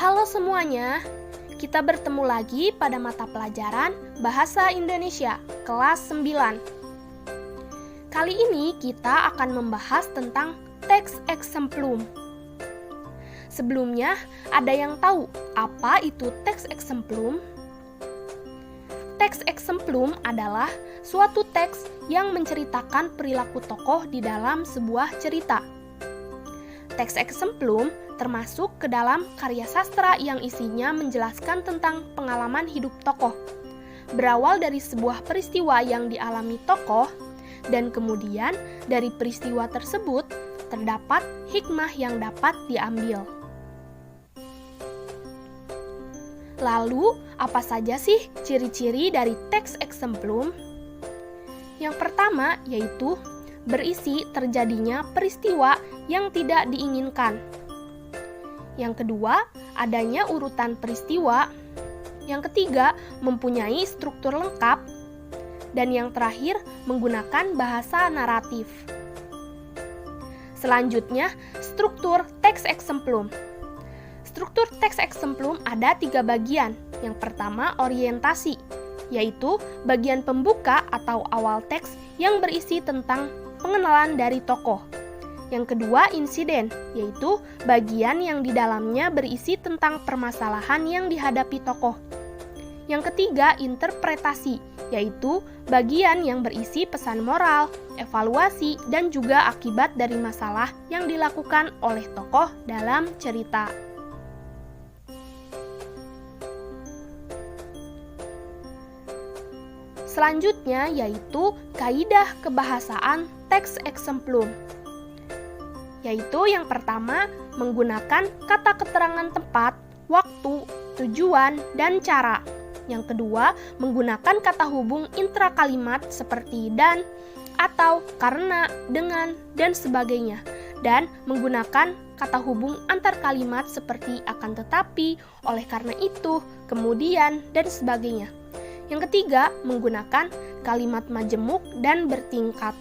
Halo semuanya, kita bertemu lagi pada mata pelajaran Bahasa Indonesia kelas 9. Kali ini kita akan membahas tentang teks exemplum. Sebelumnya, ada yang tahu apa itu teks exemplum? Teks exemplum adalah suatu teks yang menceritakan perilaku tokoh di dalam sebuah cerita. Teks exemplum termasuk ke dalam karya sastra yang isinya menjelaskan tentang pengalaman hidup tokoh, berawal dari sebuah peristiwa yang dialami tokoh, dan kemudian dari peristiwa tersebut terdapat hikmah yang dapat diambil. Lalu, apa saja sih ciri-ciri dari teks exemplum? Yang pertama yaitu berisi terjadinya peristiwa yang tidak diinginkan. Yang kedua, adanya urutan peristiwa. Yang ketiga, mempunyai struktur lengkap. Dan yang terakhir, menggunakan bahasa naratif. Selanjutnya, struktur teks exemplum. Struktur teks exemplum ada 3 bagian. Yang pertama, orientasi, yaitu bagian pembuka atau awal teks yang berisi tentang pengenalan dari tokoh. Yang kedua, insiden, yaitu bagian yang di dalamnya berisi tentang permasalahan yang dihadapi tokoh. Yang ketiga, interpretasi, yaitu bagian yang berisi pesan moral, evaluasi, dan juga akibat dari masalah yang dilakukan oleh tokoh dalam cerita. Selanjutnya yaitu kaidah kebahasaan teks exemplum. Yaitu yang pertama, menggunakan kata keterangan tempat, waktu, tujuan, dan cara. Yang kedua, menggunakan kata hubung intrakalimat seperti dan, atau, karena, dengan, dan sebagainya. Dan menggunakan kata hubung antar kalimat seperti akan tetapi, oleh karena itu, kemudian, dan sebagainya. Yang ketiga, menggunakan kalimat majemuk dan bertingkat.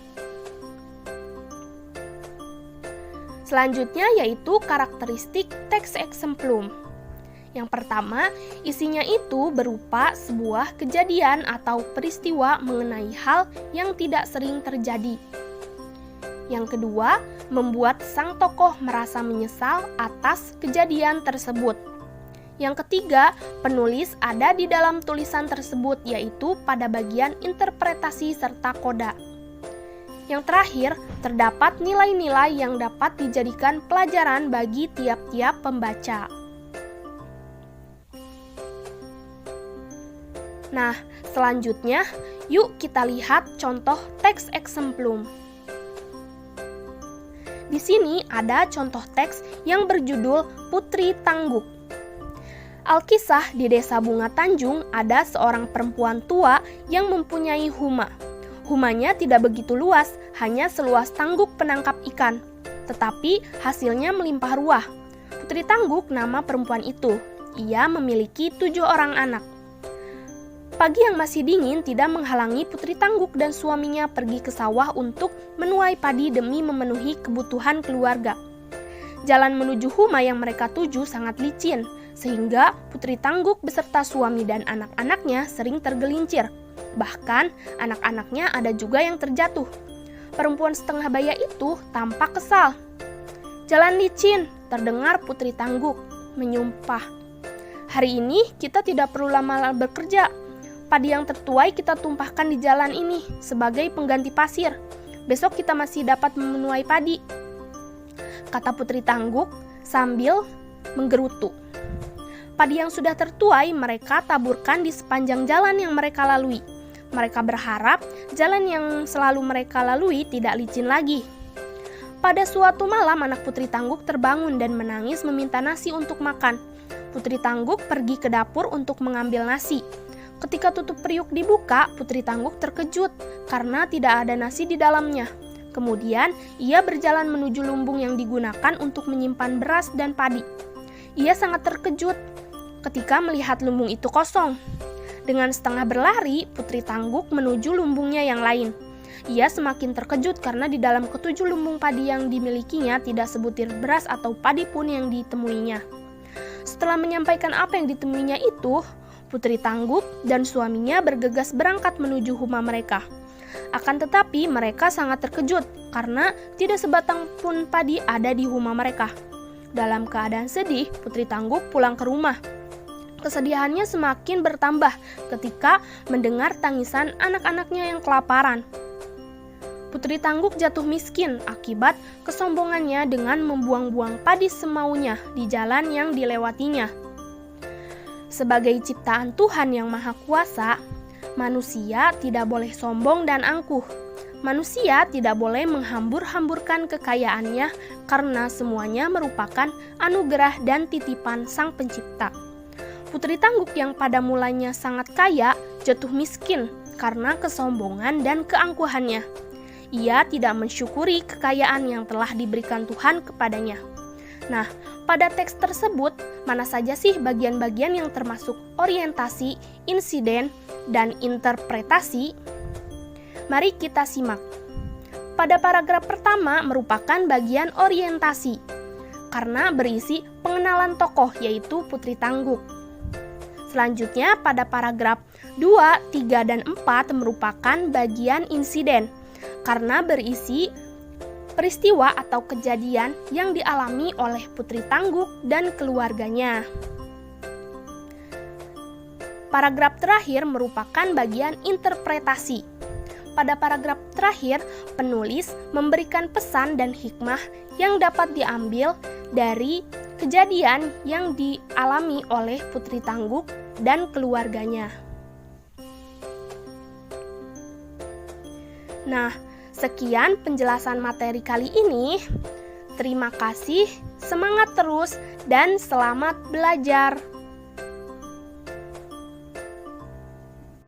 Selanjutnya yaitu karakteristik teks exemplum. Yang pertama, isinya itu berupa sebuah kejadian atau peristiwa mengenai hal yang tidak sering terjadi. Yang kedua, membuat sang tokoh merasa menyesal atas kejadian tersebut. Yang ketiga, penulis ada di dalam tulisan tersebut, yaitu pada bagian interpretasi serta koda. Yang terakhir, terdapat nilai-nilai yang dapat dijadikan pelajaran bagi tiap-tiap pembaca. Nah, selanjutnya, yuk kita lihat contoh teks exemplum. Di sini ada contoh teks yang berjudul Putri Tangguk. Alkisah di Desa Bunga Tanjung ada seorang perempuan tua yang mempunyai huma. Humanya tidak begitu luas, hanya seluas tangguk penangkap ikan. Tetapi hasilnya melimpah ruah. Putri Tangguk nama perempuan itu. Ia memiliki 7 orang anak. Pagi yang masih dingin tidak menghalangi Putri Tangguk dan suaminya pergi ke sawah untuk menuai padi demi memenuhi kebutuhan keluarga. Jalan menuju huma yang mereka tuju sangat licin, sehingga Putri Tangguk beserta suami dan anak-anaknya sering tergelincir. Bahkan anak-anaknya ada juga yang terjatuh. Perempuan setengah baya itu tampak kesal. "Jalan licin," terdengar Putri Tangguk menyumpah. "Hari ini kita tidak perlu lama-lama bekerja. Padi yang tertuai kita tumpahkan di jalan ini sebagai pengganti pasir. Besok kita masih dapat menuai padi," kata Putri Tangguk sambil menggerutu. Padi yang sudah tertuai mereka taburkan di sepanjang jalan yang mereka lalui. Mereka berharap jalan yang selalu mereka lalui tidak licin lagi. Pada suatu malam anak Putri Tangguk terbangun dan menangis meminta nasi untuk makan. Putri Tangguk pergi ke dapur untuk mengambil nasi. Ketika tutup periuk dibuka, Putri Tangguk terkejut karena tidak ada nasi di dalamnya. Kemudian ia berjalan menuju lumbung yang digunakan untuk menyimpan beras dan padi. Ia sangat terkejut ketika melihat lumbung itu kosong. Dengan setengah berlari, Putri Tangguk menuju lumbungnya yang lain. Ia semakin terkejut karena di dalam ke-7 lumbung padi yang dimilikinya tidak sebutir beras atau padi pun yang ditemuinya. Setelah menyampaikan apa yang ditemuinya itu, Putri Tangguk dan suaminya bergegas berangkat menuju rumah mereka. Akan tetapi mereka sangat terkejut karena tidak sebatang pun padi ada di rumah mereka. Dalam keadaan sedih, Putri Tangguk pulang ke rumah. Kesedihannya semakin bertambah ketika mendengar tangisan anak-anaknya yang kelaparan. Putri Tangguk jatuh miskin akibat kesombongannya dengan membuang-buang padi semaunya di jalan yang dilewatinya. Sebagai ciptaan Tuhan yang Maha Kuasa, manusia tidak boleh sombong dan angkuh. Manusia tidak boleh menghambur-hamburkan kekayaannya karena semuanya merupakan anugerah dan titipan Sang Pencipta. Putri Tangguk yang pada mulanya sangat kaya jatuh miskin karena kesombongan dan keangkuhannya. Ia tidak mensyukuri kekayaan yang telah diberikan Tuhan kepadanya. Nah, pada teks tersebut, mana saja sih bagian-bagian yang termasuk orientasi, insiden, dan interpretasi? Mari kita simak. Pada paragraf pertama merupakan bagian orientasi, karena berisi pengenalan tokoh yaitu Putri Tangguk. Selanjutnya pada paragraf 2, 3, dan 4 merupakan bagian insiden, karena berisi peristiwa atau kejadian yang dialami oleh Putri Tangguk dan keluarganya. Paragraf terakhir merupakan bagian interpretasi. Pada paragraf terakhir, penulis memberikan pesan dan hikmah yang dapat diambil dari kejadian yang dialami oleh Putri Tangguk dan keluarganya. Nah, sekian penjelasan materi kali ini. Terima kasih, semangat terus, dan selamat belajar.